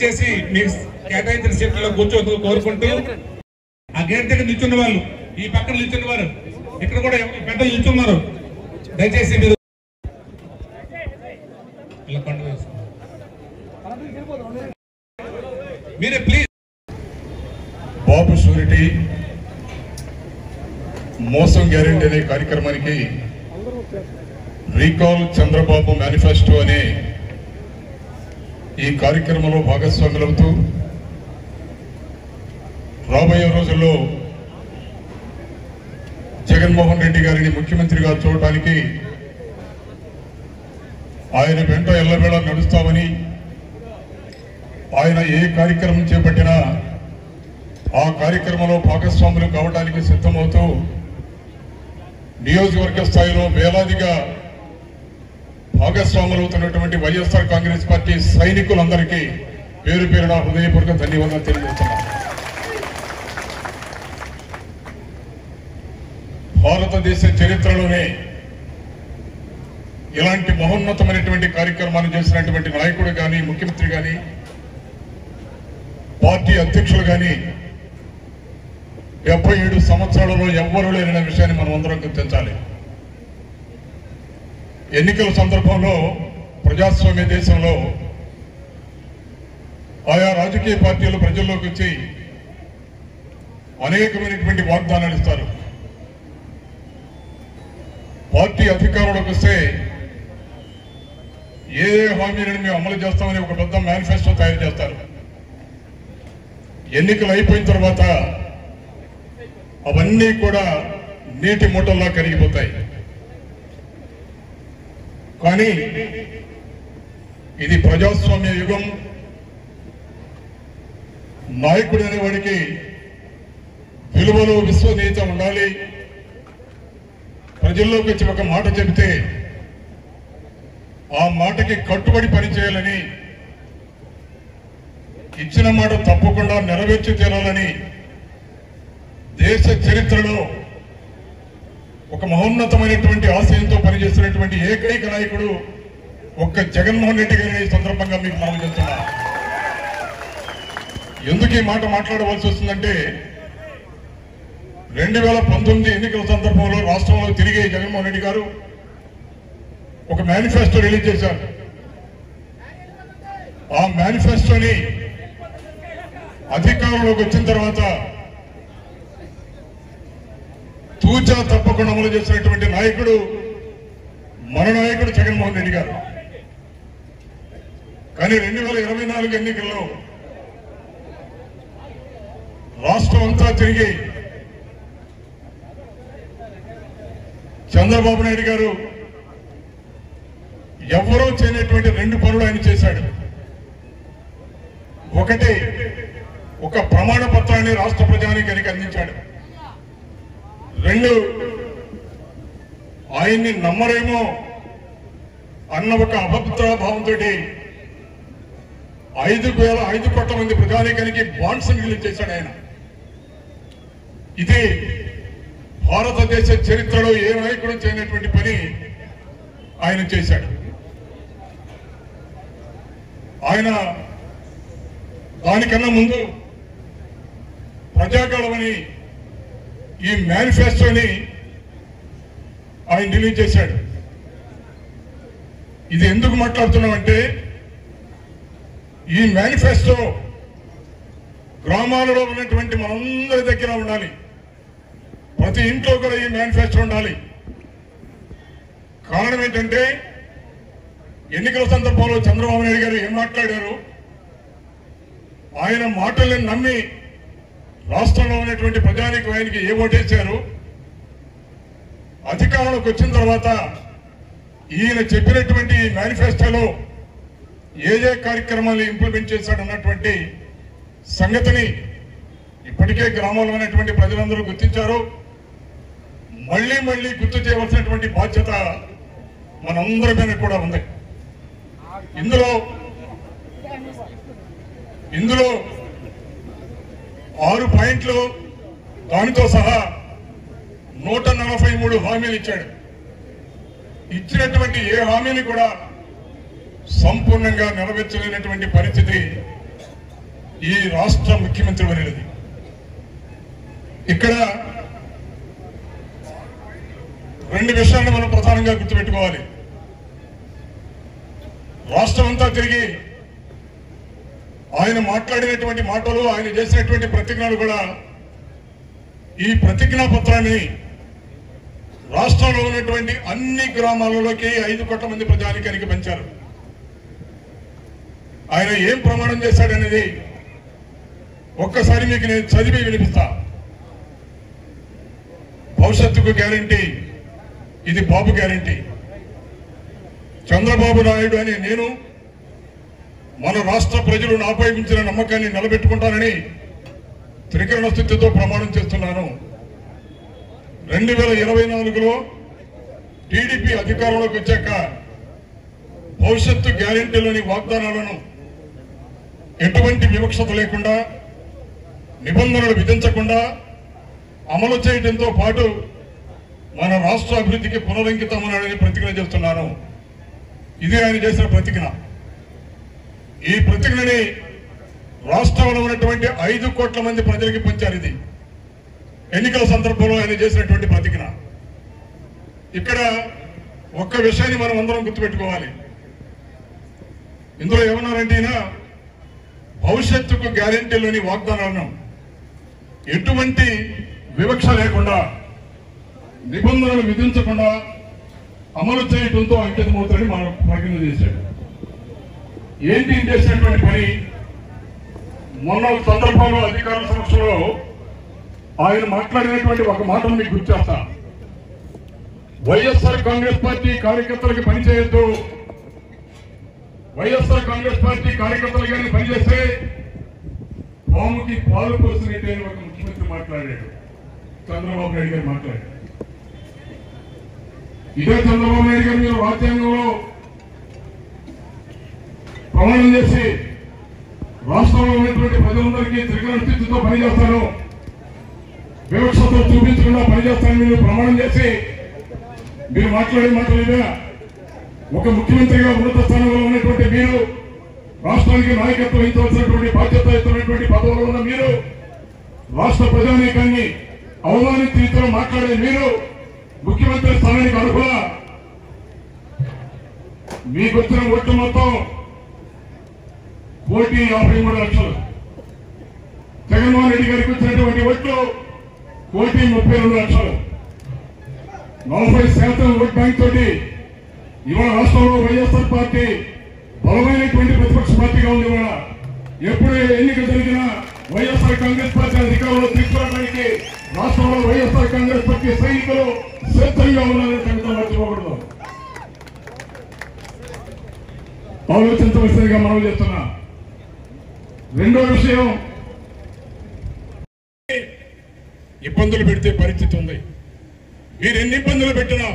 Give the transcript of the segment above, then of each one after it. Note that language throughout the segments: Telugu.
దయచేసి మీ కేటాయించిన సీట్లలో కూర్చోవద్దు కోరుకుంటూ ఆ గేట్ దగ్గర నిల్చున్న వాళ్ళు ఈ పక్కన నిల్చున్న వారు ఇక్కడ కూడా పెద్దలు నిల్చున్నారు దయచేసి మీరు మీరే ప్లీజ్. బాబు షూరిటీ మోసం గ్యారెంటీ అనే కార్యక్రమానికి రీకాల్ చంద్రబాబు మేనిఫెస్టో అనే ఈ కార్యక్రమంలో భాగస్వాములవుతూ రాబోయే రోజుల్లో జగన్మోహన్ రెడ్డి గారిని ముఖ్యమంత్రిగా చూడటానికి ఆయన వెంట ఎల్లవేళ నడుస్తామని ఆయన ఏ కార్యక్రమం చేపట్టినా ఆ కార్యక్రమంలో భాగస్వాములు కావడానికి సిద్ధమవుతూ నియోజకవర్గ స్థాయిలో వేలాదిగా భాగస్వాములవుతున్నటువంటి వైఎస్ఆర్ కాంగ్రెస్ పార్టీ సైనికులందరికీ పేరు పేరున హృదయపూర్వక ధన్యవాదాలు తెలియజేస్తున్నాను. భారతదేశ చరిత్రలోనే ఇలాంటి మహోన్నతమైనటువంటి కార్యక్రమాలు చేసినటువంటి నాయకుడు కానీ ముఖ్యమంత్రి కానీ పార్టీ అధ్యక్షులు కానీ 77 సంవత్సరాలలో ఎవ్వరూ లేని విషయాన్ని మనం అందరం గుర్తించాలి. ఎన్నికల సందర్భంలో ప్రజాస్వామ్య దేశంలో ఆయా రాజకీయ పార్టీలు ప్రజల్లోకి వచ్చి అనేకమైనటువంటి వాగ్దానాలు ఇస్తారు. పార్టీ అధికారంలోకి వస్తే ఏ హామీలను మేము అమలు చేస్తామని ఒక పెద్ద మేనిఫెస్టో తయారు చేస్తారు. ఎన్నికలు అయిపోయిన తర్వాత అవన్నీ కూడా నీటి మూటల్లా కరిగిపోతాయి. కానీ ఇది ప్రజాస్వామ్య యుగం. నాయకుడు అనేవాడికి విలువలు విశ్వనీయత ఉండాలి. ప్రజల్లోకి వచ్చి ఒక మాట చెబితే ఆ మాటకి కట్టుబడి పనిచేయాలని, ఇచ్చిన మాట తప్పకుండా నెరవేర్చి తీరాలని దేశ చరిత్రలో ఒక మహోన్నతమైనటువంటి ఆశయంతో పనిచేస్తున్నటువంటి ఏకైక నాయకుడు ఒక్క జగన్మోహన్ రెడ్డి గారిని ఈ సందర్భంగా మీకు మనవి చేస్తున్నా. ఎందుకు ఈ మాట మాట్లాడవలసి వస్తుందంటే 2019 ఎన్నికల సందర్భంలో రాష్ట్రంలో తిరిగి జగన్మోహన్ రెడ్డి గారు ఒక మేనిఫెస్టో రిలీజ్ చేశారు. ఆ మేనిఫెస్టోని అధికారంలోకి వచ్చిన తర్వాత తూచా తప్పకుండా అమలు చేసినటువంటి నాయకుడు మన నాయకుడు జగన్మోహన్ రెడ్డి గారు. కానీ 2024 ఎన్నికల్లో రాష్ట్రం అంతా తిరిగి చంద్రబాబు నాయుడు గారు ఎవరూ చేయనటువంటి 2 పనులు ఆయన చేశాడు. ఒకటి, ఒక ప్రమాణ పత్రాన్ని రాష్ట్ర ప్రజానీకానికి అందించాడు. 2, ఆయన్ని నమ్మరేమో అన్న ఒక అభద్రాభావంతో 5 కోట్ల మంది ప్రజానీకానికి బాండ్స్ రిలీజ్ చేశాడు ఆయన. ఇది భారతదేశ చరిత్రలో ఏ నాయకుడు చేయనటువంటి పని ఆయన చేశాడు. ఆయన దానికన్నా ముందు ప్రజాగళమని ఈ మేనిఫెస్టోని ఆయన రిలీజ్ చేశాడు. ఇది ఎందుకు మాట్లాడుతున్నామంటే ఈ మేనిఫెస్టో గ్రామాలలో ఉన్నటువంటి మనందరి దగ్గర ఉండాలి. ప్రతి ఇంట్లో కూడా ఈ మేనిఫెస్టో ఉండాలి. కారణం ఏంటంటే ఎన్నికల సందర్భంలో చంద్రబాబు నాయుడు గారు ఏం మాట్లాడారు, ఆయన మాటలను నమ్మి రాష్ట్రంలో ఉన్నటువంటి ప్రజానీకం ఆయనకి ఏ ఓటేశారు, అధికారంలోకి వచ్చిన తర్వాత ఈయన చెప్పినటువంటి మేనిఫెస్టోలో ఏ కార్యక్రమాలు ఇంప్లిమెంట్ చేశాడన్నటువంటి సంగతిని ఇప్పటికే గ్రామంలో ఉన్నటువంటి ప్రజలందరూ గుర్తించారు. మళ్లీ మళ్లీ గుర్తు చేయవలసినటువంటి బాధ్యత మనందరి మీద కూడా ఉంది. ఇందులో 6 పాయింట్లు దానితో సహా 143 హామీలు ఇచ్చాడు. ఇచ్చినటువంటి ఏ హామీని కూడా సంపూర్ణంగా నెరవేర్చలేనటువంటి పరిస్థితి ఈ రాష్ట్ర ముఖ్యమంత్రి వర్యులది. ఇక్కడ రెండు విషయాలను మనం ప్రధానంగా గుర్తుపెట్టుకోవాలి. రాష్ట్రం అంతా తిరిగి ఆయన మాట్లాడినటువంటి మాటలు, ఆయన చేసినటువంటి ప్రతిజ్ఞలు కూడా ఈ ప్రతిజ్ఞా పత్రాన్ని రాష్ట్రంలో ఉన్నటువంటి అన్ని గ్రామాలలోకి 5 కోట్ల మంది ప్రజానికానికి పంచారు. ఆయన ఏం ప్రమాణం చేశాడనేది ఒక్కసారి మీకు నేను చదివి వినిపిస్తా. భవిష్యత్తుకు గ్యారంటీ, ఇది బాబు గ్యారంటీ. చంద్రబాబు నాయుడు అనే నేను మన రాష్ట్ర ప్రజలు నాపై ఉంచిన నమ్మకాన్ని నిలబెట్టుకుంటానని త్రికరణ స్థితితో ప్రమాణం చేస్తున్నాను. 2024లో టీడీపీ అధికారంలోకి వచ్చాక భవిష్యత్తు గ్యారంటీలోని వాగ్దానాలను ఎటువంటి వివక్షత లేకుండా, నిబంధనలు విధించకుండా అమలు చేయడంతో పాటు మన రాష్ట్ర అభివృద్ధికి పునరంకితమని ప్రతిజ్ఞ చేస్తున్నాను. ఇది ఆయన చేసిన ప్రతిజ్ఞ. ఈ ప్రతిజ్ఞని రాష్ట్రంలో ఉన్నటువంటి 5 కోట్ల మంది ప్రజలకి పంచారు. ఇది ఎన్నికల సందర్భంలో ఆయన చేసినటువంటి ప్రతిజ్ఞ. ఇక్కడ ఒక్క విషయాన్ని మనం అందరం గుర్తుపెట్టుకోవాలి. ఇందులో ఏమన్నారంటే భవిష్యత్తుకు గ్యారెంటీలోని వాగ్దానాలను ఎటువంటి వివక్ష లేకుండా, నిబంధనలు విధించకుండా అమలు చేయడంతో అంకితమవుతారని మనం ప్రకటన చేశాడు. ఏంటి చేసినటువంటి పని? మొన్న సందర్భంలో అధికారుల సమక్షంలో ఆయన మాట్లాడినటువంటి ఒక మాటను మీకు గుర్తు చేస్తా. వైఎస్ఆర్ కాంగ్రెస్ పార్టీ కార్యకర్తలకి పనిచేయొద్దు, వైఎస్ఆర్ కాంగ్రెస్ పార్టీ కార్యకర్తలు కానీ పనిచేస్తే పాముకి పాలు పోసినట్టే ఒక ముఖ్యమంత్రి మాట్లాడాడు. చంద్రబాబు నాయుడు గారు మాట్లాడారు. ఇదే చంద్రబాబు నాయుడు గారు మీరు రాజ్యాంగంలో ప్రమాణం చేసి రాష్ట్రంలో ఉన్నటువంటి ప్రజలందరికీ త్రికరణ స్థితితో పనిచేస్తాను, వివక్షతో చూపించకుండా పనిచేస్తానని మీరు ప్రమాణం చేసి మీరు మాట్లాడే మాటలు ఇవే. ఒక ముఖ్యమంత్రిగా ఉన్నత స్థానంలో ఉన్నటువంటి మీరు, రాష్ట్రానికి నాయకత్వం వహించవలసినటువంటి బాధ్యత ఇస్తున్నటువంటి పదవుల్లో ఉన్న మీరు, రాష్ట్ర ప్రజానీకాన్ని అవమానించే రీతిలో మాట్లాడే మీరు ముఖ్యమంత్రి స్థానానికి అర్హుల? మీకు వచ్చిన ఓట్లు మొత్తం 1,53,00,000. జగన్మోహన్ రెడ్డి గారికి వచ్చినటువంటి ఓట్లు 1,32,00,000. 40% ఓట్ బ్యాంక్ తోటి ఇవాళ రాష్ట్రంలో వైఎస్ఆర్ పార్టీ బలమైనటువంటి ప్రతిపక్ష పార్టీగా ఉంది. ఇవాళ ఎప్పుడు ఎన్నిక జరిగినా వైఎస్ఆర్ కాంగ్రెస్ పార్టీ అధికారంలో తీసుకురావడానికి రాష్ట్రంలో వైఎస్ఆర్ కాంగ్రెస్ పార్టీ సైనికులు సిద్ధంగా ఉన్నారని సంగతి మర్చిపోకూడదు. ఆలోచించవలసిందిగా మనం చేస్తున్నా. రెండో విషయం, ఇబ్బందులు పెడితే పరిస్థితి ఉంది. మీరు ఎన్ని ఇబ్బందులు పెట్టినా,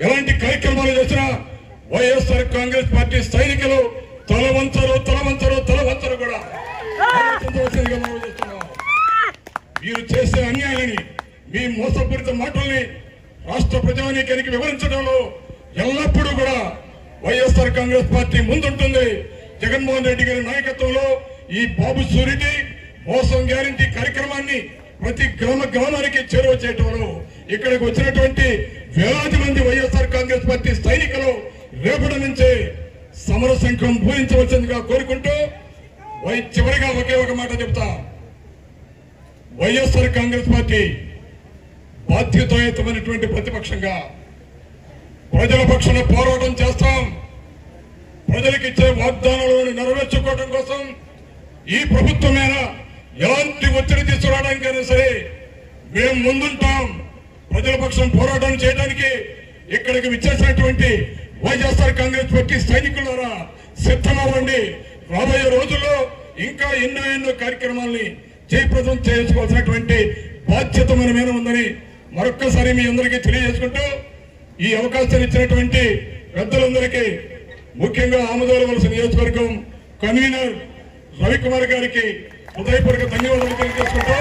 ఎలాంటి కార్యక్రమాలు చేసినా వైఎస్ఆర్ కాంగ్రెస్ పార్టీ సైనికులు తలవంచరు కూడా. ఆలోచించవలసిందిగా మనం చేస్తున్నాం. మీరు చేసే అన్యాయాన్ని, మీ మోసపూరిత మాటల్ని రాష్ట్ర ప్రజానీకానికి వివరించడంలో ఎల్లప్పుడూ కూడా వైఎస్ఆర్ కాంగ్రెస్ పార్టీ ముందుంటుంది. జగన్మోహన్ రెడ్డి గారి నాయకత్వంలో ఈ బాబు షూరిటీ మోసం గ్యారంటీ కార్యక్రమాన్ని ప్రతి గ్రామానికి చేరువ చేయడంలో ఇక్కడికి వచ్చినటువంటి వేలాది మంది వైఎస్ఆర్ కాంగ్రెస్ పార్టీ సైనికులు రేపటి నుంచే సమర సంఘం పూరించవలసిందిగా కోరుకుంటూ చివరిగా ఒకే ఒక మాట చెప్తా. వైఎస్ఆర్ కాంగ్రెస్ పార్టీ బాధ్యతాయుతమైనటువంటి ప్రతిపక్షంగా ప్రజల పక్షాన పోరాటం చేస్తాం. ప్రజలకు ఇచ్చే వాగ్దానాలను నెరవేర్చుకోవడం కోసం ఈ ప్రభుత్వం మీద ఎలాంటి ఒత్తిడి తీసుకురావడానికైనా సరే మేము ముందుంటాం. ప్రజల పక్షం పోరాటం చేయడానికి ఇక్కడికి విచ్చేసినటువంటి వైఎస్ఆర్ కాంగ్రెస్ పార్టీ సైనికులారా సిద్ధమవ్వండి. రాబోయే రోజుల్లో ఇంకా ఎన్నో కార్యక్రమాల్ని జయప్రదం చేసుకోవాల్సినటువంటి బాధ్యత మన మీద ఉందని మరొక్కసారి మీ అందరికీ తెలియజేసుకుంటూ ఈ అవకాశాన్ని ఇచ్చినటువంటి పెద్దలందరికీ, ముఖ్యంగా ఆమదాలవలస నియోజకవర్గం కన్వీనర్ రవికుమార్ గారికి హృదయపూర్వక ధన్యవాదాలు తెలియజేసుకుంటూ